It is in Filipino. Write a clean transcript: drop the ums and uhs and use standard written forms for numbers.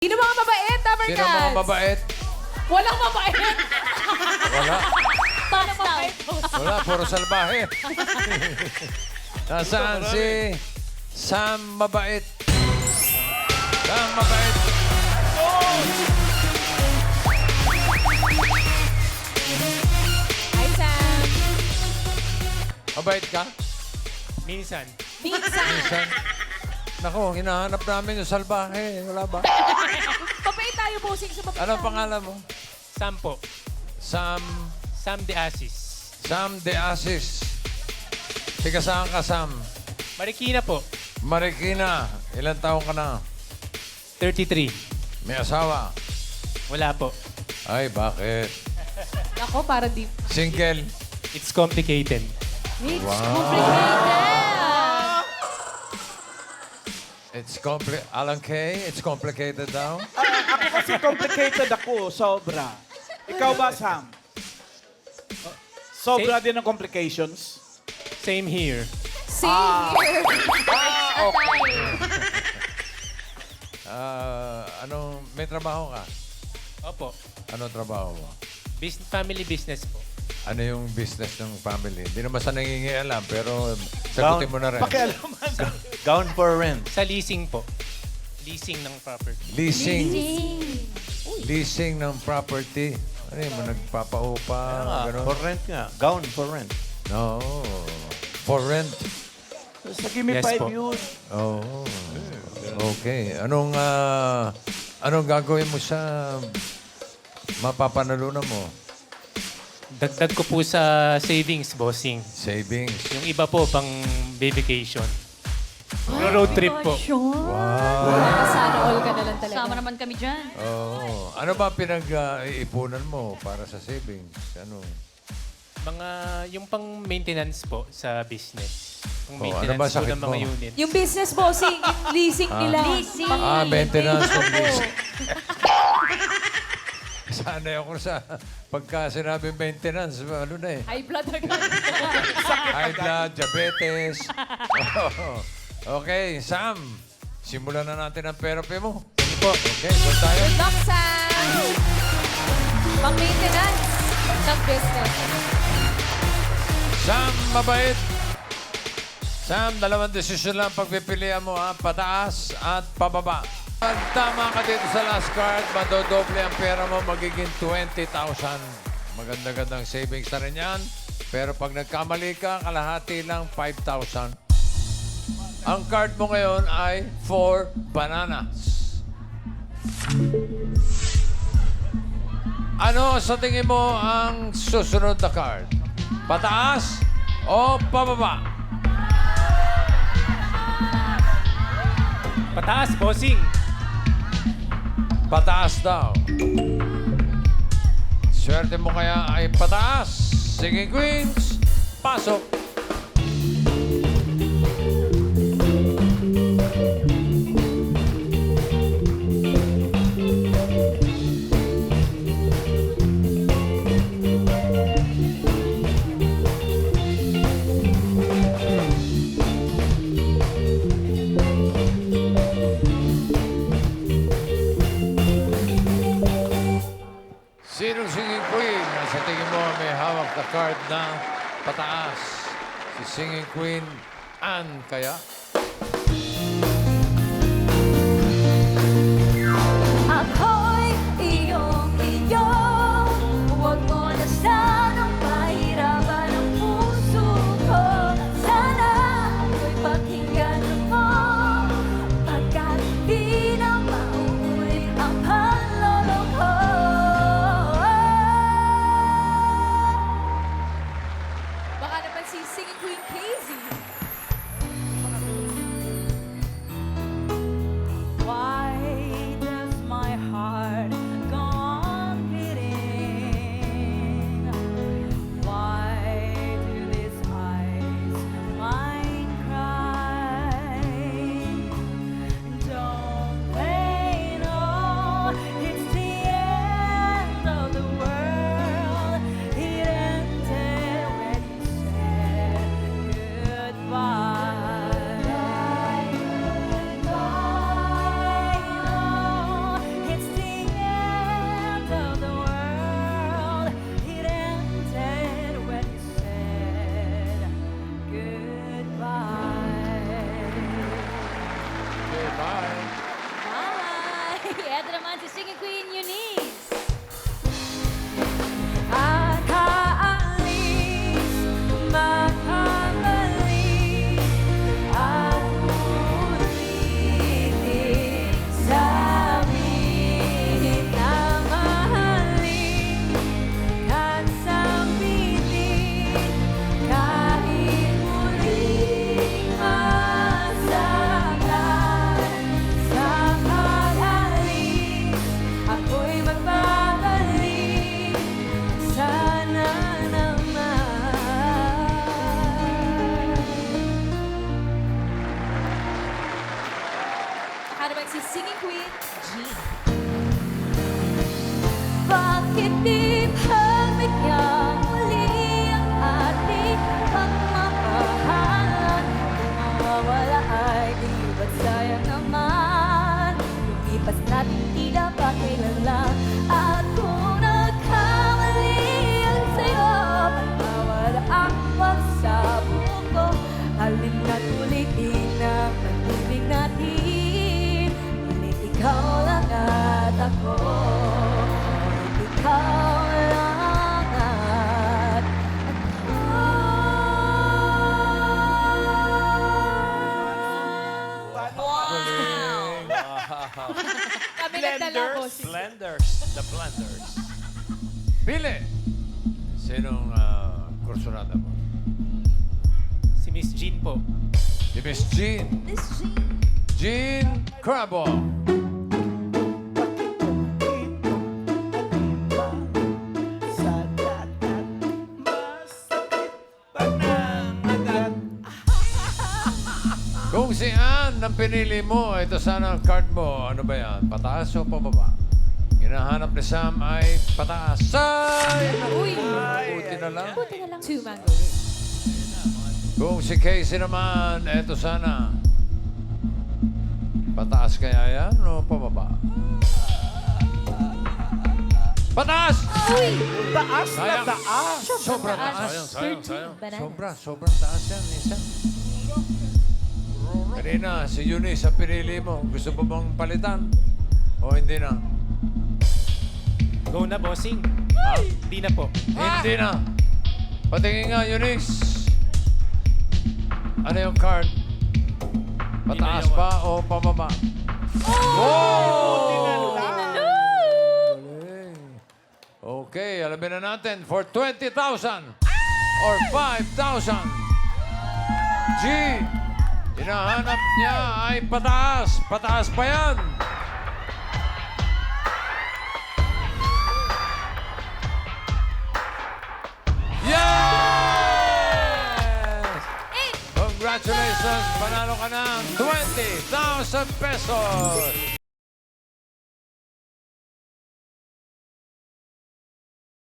Sino mga mabait, Tabercats? Sino mga mabait? Walang mabait. Wala. Walang mabait. Wala, puro salbahe. Nasaan si Sam Mabait? Sam Mabait. Hi, Sam. Mabait ka? Minsan. Minsan. Minsan. Naku, hinahanap namin yung salbahe. Wala ba? Mabait tayo, bossing, sa mabait. Anong pangalan mo? Sam po. Sam Sam de Asis. Sam De Asis. Tiga saan ka, Sam? Marikina po. Marikina. Ilan taong ka na? 33. May asawa? Wala po. Ay, bakit? Ako, para deep. Single? It's complicated. It's Wow. complicated. Alan Kay, it's complicated daw. Ako kasi complicated ako, sobra. Ikaw ba, Sam? Sobra din ang complications? Same here. Same here. May trabaho ka? Opo. Anong trabaho mo? Family business po. Ano yung business ng family? Hindi naman sa nangingialam, pero sagutin mo na rin. Pakialaman. Gown for rent. Sa leasing po. Leasing ng property. Leasing. Leasing ng property. Ano yun, nagpapaupa, gano'n? For rent nga. Gown for rent. No. For rent. Sa Gimme Yes 5 po. yun. Oh. Okay. Anong gagawin mo sa mapapanalunan mo? Dagdag ko po sa savings, bossing. Savings. Yung iba po, pang vacation. Road trip po. Sana all ka na lang talaga. Sama naman kami dyan. Oh. Ano ba pinag-iipunan mo para sa savings? Ano? Yung pang maintenance po sa business. Pang Oh, ano maintenance ba po sakit ng mga mo? units. Yung business bossing, yung leasing nila. Leasing. Maintenance of leasing. Sanay ako sa pagka sinabi maintenance, ano na eh. High blood agad. High blood, diabetes. Okay, Sam. Simulan na natin ang therapy mo. Sige po. Okay, doon tayo. Good luck, Sam. Pang-maintenance ng business. Sam, mabait. Sam, dalawang desisyon lang pagpipilian mo, ha? Pataas at pababa. Pag tama ka dito sa last card, madodoble ang pera mo, magiging 20,000. Maganda-gandang savings na rin yan. Pero pag nagkamali ka, kalahati lang 5,000. Ang card mo ngayon ay 4 bananas. Ano sa tingin mo ang susunod na card? Pataas o pababa? Pataas, bossing. Pataas daw. Swerte mo kaya ay pataas. Sige, Queens. Pasok. Sinong singing queen na sa tingin mo may hawak na card na pataas? Si singing queen Ann kaya? Ako'y iyong-iyo. Huwag mo na sanang pahirapan ang puso ko. Sana ako'y pakinggan mo. Pagkat di na mauulit ang panloloko. Baka naman si Singing Queen Casey. Hindi pagbigyan muli ang ating pagmamahalan. Kung mawawala ay di ba't sayang naman. Lumipas natin di dapat kailanlang. At kung nagkamali ang sa'yo, magmawala ang pagsabog ko. Halin na't ulitin ang pag-ibig natin. Ngunit ikaw lang at ako. Ngunit ikaw lang at Kami nagdala, bossing. Blenders. The blenders. Pili! Sinong kursunada mo? Si Miss Jean po. Si Miss Jean. Jean Crabo. Sa dagat, masakit pag nangagat. Kung si Ann ang pinili mo, ito sana ang card mo. Ano ba yan? Pataas o pababa? Hinahanap ni Sam ay pataas. Ay! Uy! Buti na lang. buti na lang. 2 mangoes. Kung si Casey naman, ito sana. Pataas kaya yan o pababa? Pataas! Taas na Sayang. taas. Sobrang taas. Bananas. Sobrang taas yan, Isa. Kanina, si Eunice ang pinili mo. Gusto mo bang palitan? O hindi na? Go na, bossing. Di na po. Hindi na. Patingin nga, Eunice. Ano yung card? Pataas pa o pababa? Oh! Galing. Okay, alamin na natin for 20,000 or 5,000. G, hinahanap niya ay pataas. Pataas pa yan. Yes! Congratulations! Panalo ka ng 20,000 pesos!